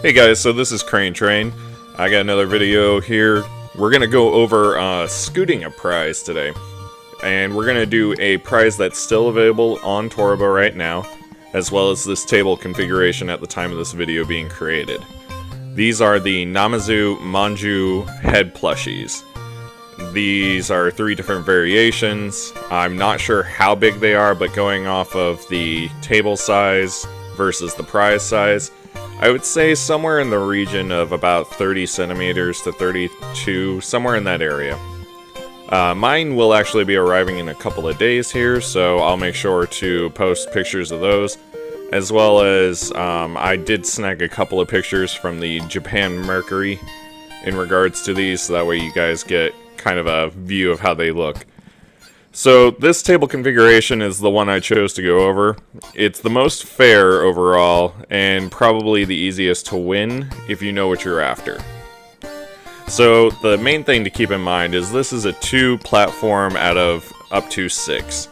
Hey guys, so this is Cranetrain. I got another video here. We're gonna go over scooting a prize today. And we're gonna do a prize that's still available on Toreba right now, as well as this table configuration at the time of this video being created. These are the Namazu Manju head plushies. These are 3 different variations. I'm not sure how big they are, but going off of the table size versus the prize size, I would say somewhere in the region of about 30 centimeters to 32, somewhere in that area. Mine will actually be arriving in a couple of days here, so I'll make sure to post pictures of those, as well as I did snag a couple of pictures from the Japan Mercury in regards to these, so that way you guys get kind of a view of how they look. So this table configuration is the one I chose to go over. It's the most fair overall, and probably the easiest to win if you know what you're after. So the main thing to keep in mind is this is a 2 platform out of up to 6.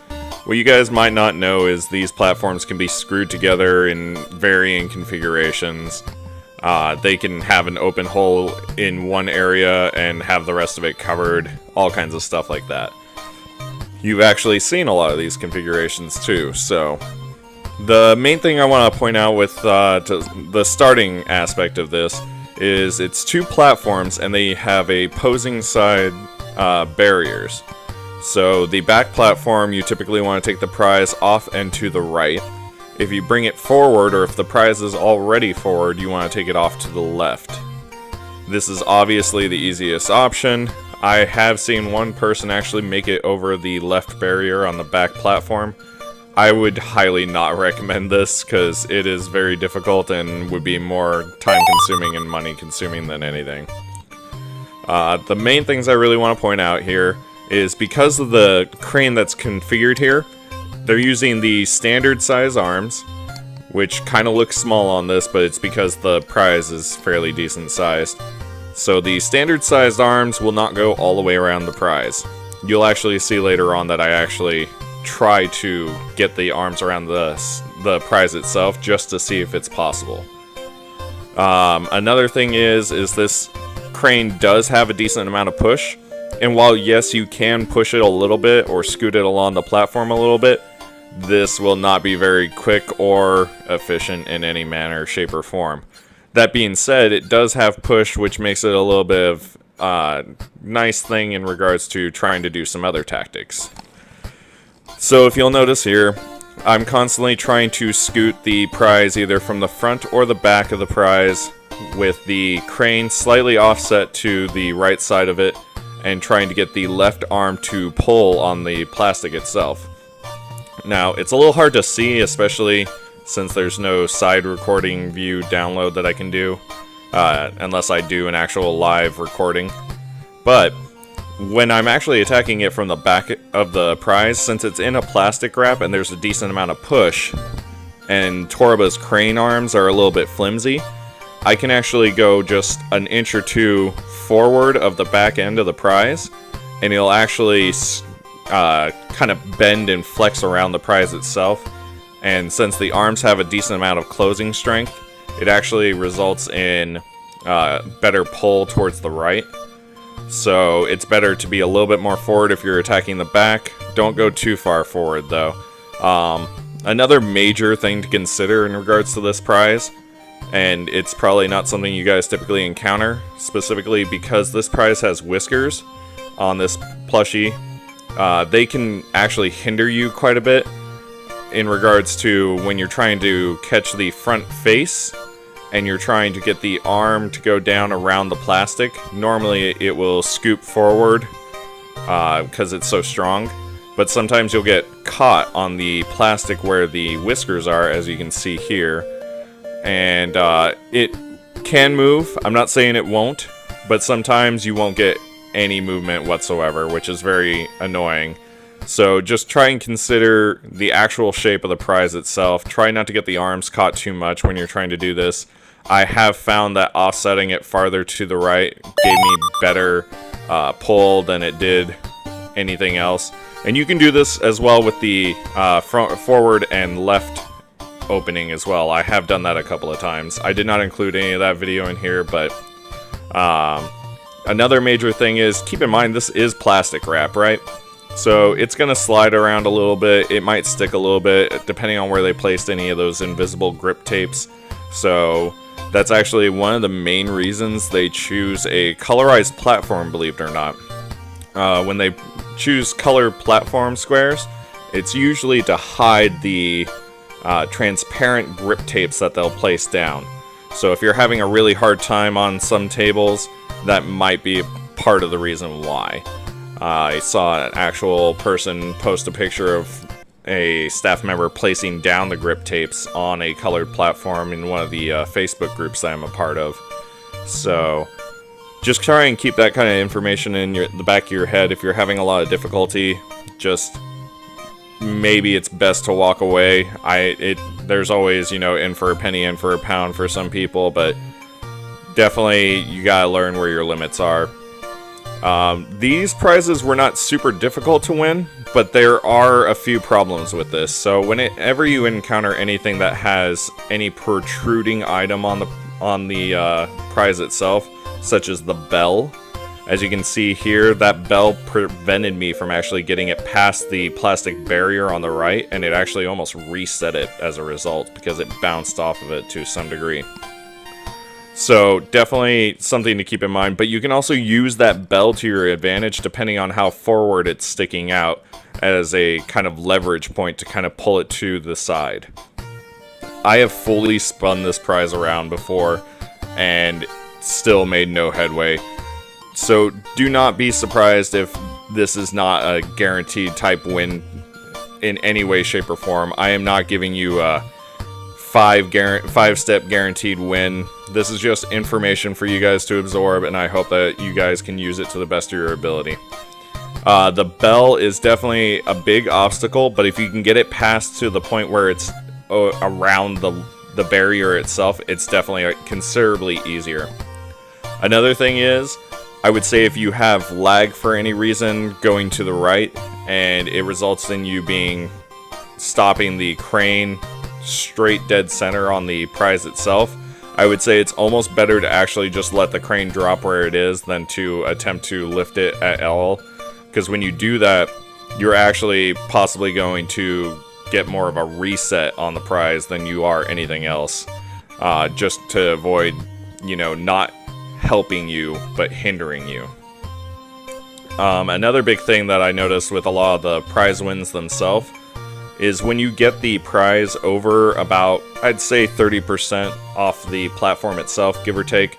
What you guys might not know is these platforms can be screwed together in varying configurations. They can have an open hole in one area and have the rest of it covered, all kinds of stuff like that. You've actually seen a lot of these configurations too, so the main thing I want to point out with the starting aspect of this is it's 2 platforms and they have a opposing side barriers. So the back platform, you typically want to take the prize off and to the right. If you bring it forward, or if the prize is already forward, you want to take it off to the left. This is obviously the easiest option. I have seen one person actually make it over the left barrier on the back platform. I would highly not recommend this because it is very difficult and would be more time consuming and money consuming than anything. The main things I really want to point out here is because of the crane that's configured here, they're using the standard size arms, which kind of looks small on this, but it's because the prize is fairly decent sized. So the standard sized arms will not go all the way around the prize. You'll actually see later on that I actually try to get the arms around the prize itself just to see if it's possible. Another thing is this crane does have a decent amount of push, and while yes you can push it a little bit or scoot it along the platform a little bit, this will not be very quick or efficient in any manner, shape, or form. That being said, it does have push, which makes it a little bit of nice thing in regards to trying to do some other tactics. So if you'll notice here, I'm constantly trying to scoot the prize either from the front or the back of the prize with the crane slightly offset to the right side of it and trying to get the left arm to pull on the plastic itself. Now, it's a little hard to see, especially since there's no side recording view download that I can do, unless I do an actual live recording. But when I'm actually attacking it from the back of the prize, since it's in a plastic wrap and there's a decent amount of push, and Toreba's crane arms are a little bit flimsy, I can actually go just an inch or 2 forward of the back end of the prize, and it'll actually kind of bend and flex around the prize itself. And since the arms have a decent amount of closing strength, it actually results in better pull towards the right. So it's better to be a little bit more forward if you're attacking the back. Don't go too far forward though. Another major thing to consider in regards to this prize, and it's probably not something you guys typically encounter, specifically because this prize has whiskers on this plushie, they can actually hinder you quite a bit in regards to when you're trying to catch the front face and you're trying to get the arm to go down around the plastic. Normally it will scoop forward because it's so strong, but sometimes you'll get caught on the plastic where the whiskers are, as you can see here, and it can move. I'm not saying it won't, but sometimes you won't get any movement whatsoever, which is very annoying. So just try and consider the actual shape of the prize itself. Try not to get the arms caught too much when you're trying to do this. I have found that offsetting it farther to the right gave me better pull than it did anything else. And you can do this as well with the forward and left opening as well. I have done that a couple of times. I did not include any of that video in here, but another major thing is, keep in mind this is plastic wrap, right? So it's going to slide around a little bit. It might stick a little bit depending on where they placed any of those invisible grip tapes. So that's actually one of the main reasons they choose a colorized platform, believe it or not. When they choose color platform squares, it's usually to hide the transparent grip tapes that they'll place down. So if you're having a really hard time on some tables, that might be part of the reason why. I saw an actual person post a picture of a staff member placing down the grip tapes on a colored platform in one of the Facebook groups that I'm a part of. So just try and keep that kind of information in the back of your head. If you're having a lot of difficulty, just maybe it's best to walk away. There's always, you know, in for a penny, in for a pound for some people, but definitely you gotta learn where your limits are. These prizes were not super difficult to win, but there are a few problems with this. So whenever you encounter anything that has any protruding item on the prize itself, such as the bell, as you can see here, that bell prevented me from actually getting it past the plastic barrier on the right, and it actually almost reset it as a result because it bounced off of it to some degree. So definitely something to keep in mind, but you can also use that bell to your advantage depending on how forward it's sticking out as a kind of leverage point to kind of pull it to the side. I have fully spun this prize around before and still made no headway. So do not be surprised if this is not a guaranteed type win in any way, shape, or form. I am not giving you a five-step guaranteed win. This is just information for you guys to absorb, and I hope that you guys can use it to the best of your ability. The bell is definitely a big obstacle, but if you can get it past to the point where it's around the barrier itself, it's definitely considerably easier. Another thing is, I would say if you have lag for any reason going to the right, and it results in you stopping the crane straight dead center on the prize itself, I would say it's almost better to actually just let the crane drop where it is than to attempt to lift it at L, because when you do that, you're actually possibly going to get more of a reset on the prize than you are anything else, just to avoid, you know, not helping you but hindering you. Another big thing that I noticed with a lot of the prize wins themselves is when you get the prize over about, I'd say 30% off the platform itself, give or take,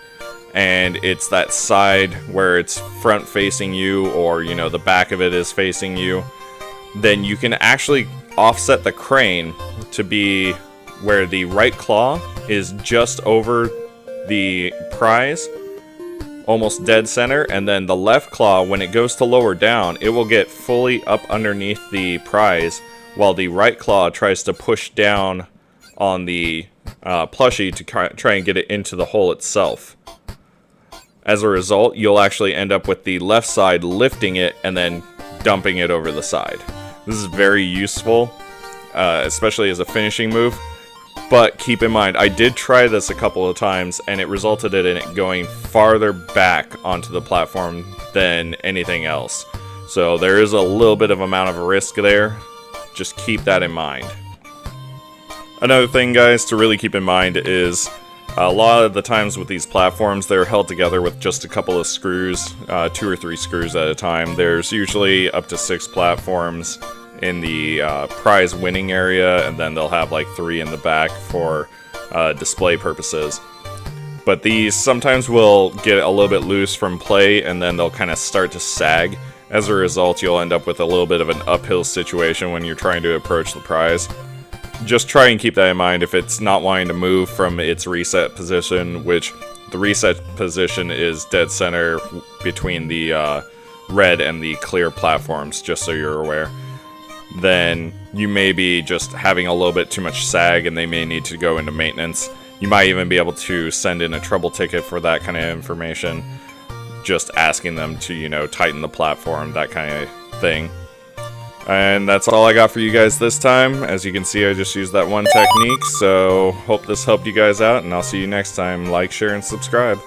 and it's that side where it's front facing you, or, you know, the back of it is facing you, then you can actually offset the crane to be where the right claw is just over the prize, almost dead center, and then the left claw, when it goes to lower down, it will get fully up underneath the prize, while the right claw tries to push down on the plushie to try and get it into the hole itself. As a result, you'll actually end up with the left side lifting it and then dumping it over the side. This is very useful, especially as a finishing move. But keep in mind, I did try this a couple of times, and it resulted in it going farther back onto the platform than anything else. So there is a little bit of amount of risk there. Just keep that in mind. Another thing, guys, to really keep in mind is a lot of the times with these platforms, they're held together with just a couple of screws, 2 or 3 screws at a time. There's usually up to 6 platforms in the prize winning area, and then they'll have like 3 in the back for display purposes. But these sometimes will get a little bit loose from play, and then they'll kind of start to sag. As a result, you'll end up with a little bit of an uphill situation when you're trying to approach the prize. Just try and keep that in mind if it's not wanting to move from its reset position, which the reset position is dead center between the red and the clear platforms, just so you're aware. Then you may be just having a little bit too much sag and they may need to go into maintenance. You might even be able to send in a trouble ticket for that kind of information, just asking them to, you know, tighten the platform, that kind of thing. And that's all I got for you guys this time. As you can see, I just used that one technique, so hope this helped you guys out, and I'll see you next time. Like, share, and subscribe.